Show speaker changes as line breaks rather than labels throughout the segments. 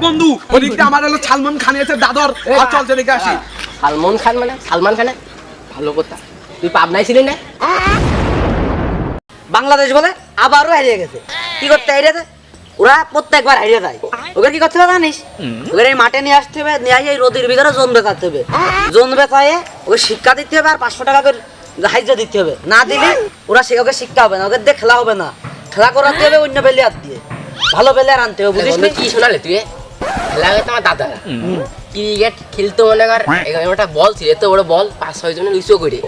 বন্ধু ওদিকটা আমার হলো সালমান খান এসে দাদর চল চলে আসি।
সালমান খান মানে সালমান খান ভালো কথা। তুই পাবনায় ছিলি না?
বাংলাদেশ বলে আবারও হারিয়ে গেছে। কি করতে হারিয়েছে? ওরা প্রত্যেকবার হারিয়ে যায়। ওকে কি করতে হবে জানিস? ওকে এই মাঠে নিয়ে আসতে হবে, নিয়ে এই রোদের ভিতরে জোন বেচাতে হবে। জোন বেচায়ে ওকে শিক্ষা দিতে হবে আর 500 টাকা করে হাইজা দিতে হবে। না দিলে ওরা ওকে শিক্ষা হবে না, ওকে দিয়ে খেলা হবে না। খেলা করাতে হবে অন্য প্লেয়ার দিয়ে, ভালো প্লেয়ার আনতে হবে। বুঝিস
কি শোনালে তুই? খেলা হতো আমার দাদা ক্রিকেট খেলতো, মনে কর একটা বল ছিল, এত বড় বল 5-6 জনের লুচো করে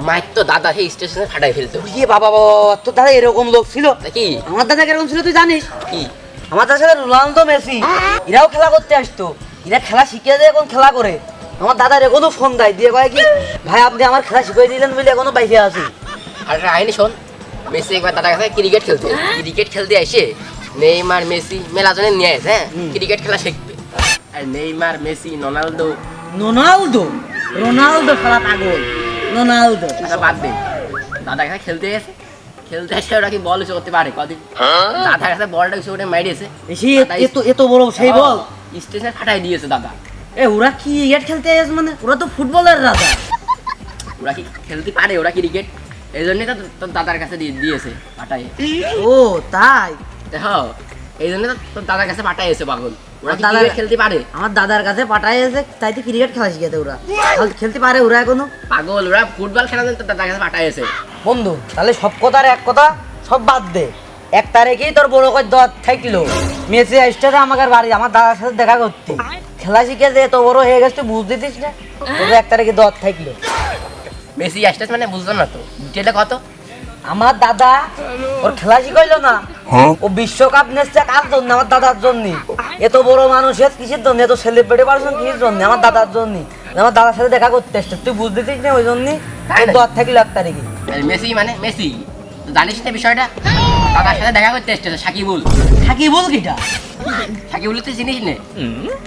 মাইক তো দাদা সেই স্টেশনে ফাটাই ফেলতো।
বাবা বাবা, তোর দাদা এরকম লোক ছিল?
কি
আমার দাদা এরকম ছিল তুই জানিস?
কি
আমার দাদার সাথে রোনালদো মেসি এরাও খেলা করতে আসতো। এরা খেলা শিখিয়ে দেয়, এখন খেলা করে। আমার দাদার এখনো ফোন দেয়, দিয়ে কয় কি ভাই আপনি আমার খেলা শিখিয়ে দিলেন বলে এখনো বাইরে আছি।
আর আইনি শোন, মেসি একবার দাদার কাছে ক্রিকেট খেলতে এসে নেইমার মেসি মেলা জনে নিয়ে আসে। হ্যাঁ, ক্রিকেট খেলা শিখবে। আর নেইমার মেসি রোনালদো
খেলা পাগল রোনালদো
বাদ দে। দাদার কাছে খেলতে এসে ওরা কি বল উঁচু করতে পারে কদিন? দাদার কাছে বলটা উঁচু করে মারিয়েছে,
এত বড় সেই বল
স্টেশনে ফাটাই দিয়েছে দাদা।
ওরা কি ক্রিকেট খেলতে আসে? মানে ওরা তো ফুটবলের রাজা।
ওরা কি খেলতে পারে? ওরা ক্রিকেট এই জন্যই তো তোর দাদার কাছে দিয়েছে পাঠাই।
ও তাই?
হ্যাঁ, এই জন্য তো তোর দাদার কাছে পাঠাইছে পাগল। ওরা কি ক্রিকেট খেলতে পারে?
আমার দাদার কাছে পাঠাইছে, তাই তো ক্রিকেট খেলা শিখাতে। ওরা খেলতে পারে? ওরা এখনো
পাগল। ওরা ফুটবল খেলা তোর দাদার কাছে পাঠাইছে।
বন্ধু তাহলে সব কথার এক কথা, সব বাদ দে। 1 তারিখেই তোর বড় করে দর থাকলো মেসি আসতে আমাদের বাড়ি আমার দাদার সাথে দেখা করতে। খেলা শিখে যে এত বড় হয়ে গেছে বুঝ দিতিস না? তোর 1 তারিখে দর থাকলো।
মেসি আসতে মানে বুঝলাম না তো, ডিটেলটা কত?
আমার দাদা ওর খেলা শিখাইলো না, ও বিশ্বকাপ নেছে কার জন্য? আমার দাদার জন্য। এত বড় মানুষের কিসের জন্য? এত সেলিব্রিটি পারসন কিসের জন্য? আমার দাদার জন্য। আমার দাদার সাথে দেখা করতে আসছে, তুই বুঝতে দিস না? ওই জন্য দর থাকলো 1 তারিখে।
মেসি মানে মেসি জানিস না বিষয়টা? দাদার সাথে দেখা করতে এসেছে সাকিবুল।
কিটা?
সাকিবুল তুই চিনিস না?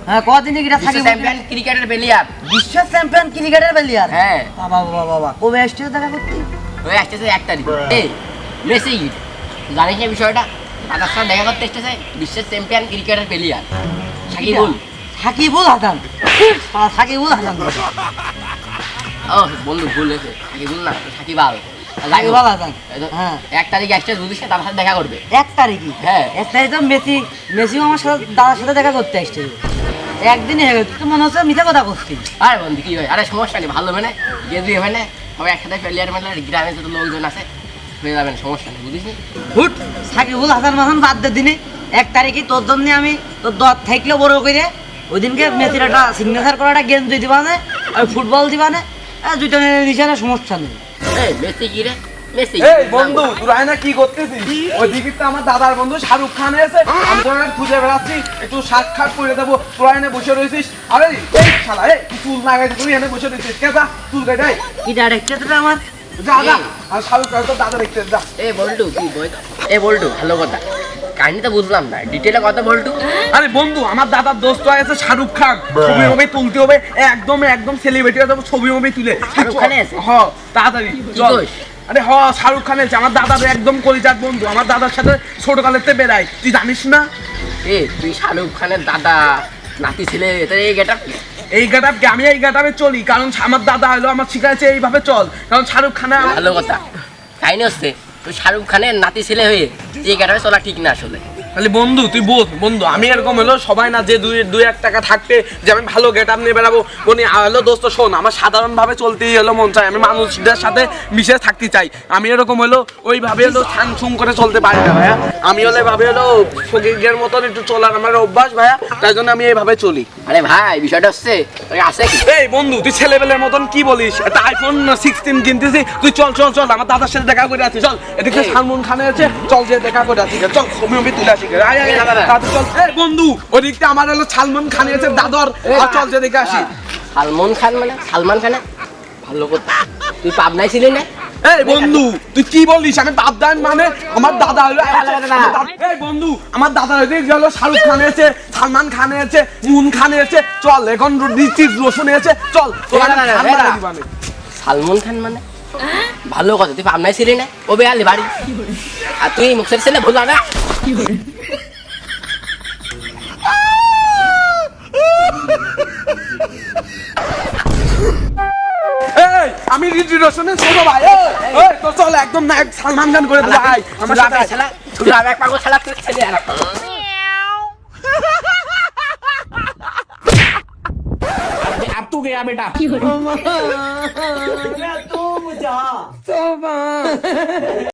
হ্যাঁ, কদিন কিটা সাকিব?
চ্যাম্পিয়ন ক্রিকেটের প্লেয়ার,
বিশ্ব চ্যাম্পিয়ন ক্রিকেটের প্লেয়ার।
হ্যাঁ
বাবা বাবা বাবা, কবে আসছে দেখা করতে?
ওই আসতেছে 1 তারিখ। এই মেসি জানিস না বিষয়টা? দাদার সাথে দেখা করতে এসেছে বিশ্বের চ্যাম্পিয়ন ক্রিকেটের প্লেয়ার সাকিবুল।
সাকিবুল হাসান।
ও বন্ধু ভুল হয়েছে, সাকিবুল না, সাকিব আল।
1
তারিখে আসছে, যদি সে দাদার সাথে দেখা করবে।
1 তারিখে?
হ্যাঁ,
1 তারিখে তো মেসিও আমার সাথে দাদার সাথে দেখা করতে আসছে। একদিনই হয়ে গেছে, তো মনে হচ্ছে মিথ্যা কথা করছি।
আরে বন্ধু কি হয়? আরে সমস্যা নেই, ভালো মানে গেজুই হয় না, সবাই একসাথে প্লেয়ার মানে গ্রামে যত লোকজন আছে হয়ে যাবে না, সমস্যা নেই, বুঝিস?
হুট সাকিবুল হাসান মাহান বাদ দে দিনে। 1 তারিখে তোর জন্য আমি তোর দর থাকলেও বড় করে ওই দিনকে মেসির একটা সিগনেচার করা একটা গেঞ্জি দিবা না, আর ফুটবল দিবা না, দুইটা নিচে না, সমস্যা নেই।
এই মেসি কি রে? মেসি
এই বন্ধু তোরা না কি করতেছিস? ওইদিকে তো আমার দাদার বন্ধু শাহরুখ খান এসে, আমি তোরা খুঁজে বেড়াচ্ছি, একটু সাক্ষাৎ করে দেবো। তোরা এনে বসে রয়েছিস। আরে এই শালা, এই তুই চুল না গাইছিস, তুই এনে বসে রয়েছিস কে? যা চুল গাই।
কি ডাইরেক্টর আমার?
যা যা, আর শাহরুখ খান তো দাদা দেখতে যা।
বল্টু কি বই? বল্টু ভালো কথা, কাহিনী তো বুঝলাম না, ডিটেলে কথা বল্টু।
আরে বন্ধু আমার দাদার দোস্ত আছে শাহরুখ খান, ছবি মুভি তুলতে হবে, একদম সেলিব্রিটি হতে হবে, ছবি মুভি তুলে।
শাহরুখ খান আছে?
হ্যাঁ তাড়াতাড়ি চল। আরে হ, শাহরুখ খান আছে, আমার দাদার একদম কলিজার বন্ধু। আমার দাদার সাথে ছোটকালেতে বেড়াই, তুই জানিস না?
তুই শাহরুখ খানের দাদা নাতি ছেলে,
এই গেটআপকে আমি এই গেটআপে চলি, কারণ আমার দাদা হলো আমার শিখাইছে এইভাবে চল, কারণ শাহরুখ খানের।
ভালো কথা, কাহিনী হচ্ছে তুই শাহরুখ খানের নাতি ছেলে হয়ে এই গেটআপে চলা ঠিক না আসলে।
তাহলে বন্ধু তুই বোঝ, বন্ধু আমি এরকম হলো সবাই না যে 2-1 টাকা থাকবে যে আমি ভালো গেট আপ নিয়ে বেড়াবো, উনি হলো দোস্ত শোন, আমার সাধারণভাবে চলতেই হলো মন চাই, আমি মানুষদের সাথে মিশে থাকতে চাই। আমি এরকম হলো ওইভাবে হলো ছুং করে চলতে পারি না ভাইয়া। আমি হলো এভাবে হলো ফকিরের মতন একটু চলার আমার অভ্যাস ভাইয়া, তাই জন্য আমি এইভাবে চলি।
আরে ভাই বিষয়টা হচ্ছে আছে কি?
এই বন্ধু তুই ছেলেবেলের মতন কি বলিস? একটা আইফোন 16 কিনতেছি, তুই চল চল চল আমার দাদার সাথে দেখা করে আছিস, চল এদিকে সালমান খান আছে, চল যে দেখা করে আছিস, চল ছবি মুভি তুলে আসি। বন্ধু ওদিকটা আমার হলো সালমান খান আছে দাদর, চল যে দেখে আসি।
সালমান খান মানে সালমান খান ভালো কথা। তুই পাবনায় ছিলি না?
এই বন্ধু তুই কি বলিস? আমি পাবদান মানে আমার দাদা হলো। এই বন্ধু আমার দাদা হলো শাহরুখ খান আছে, সালমান খান আছে, মুন খান আছে, চল এখন ঋতিক রোশন আছে, চল।
সালমান খান মানে ভালো কথা, তুই পাবনায় ছিলি না? ও বেয়ালি বাড়ি, আর তুই মুখের ছেলে ভুলা না।
আমি ঋত্বিক রোশনের ছোট ভাই এই তো চল একদম নায়ক সালমান খান করে দে ভাই আমার সাথে আয়।
শালা তুই এক পাগল শালা তুই ছেলে আর
अब तू गया बेटा
तुम जा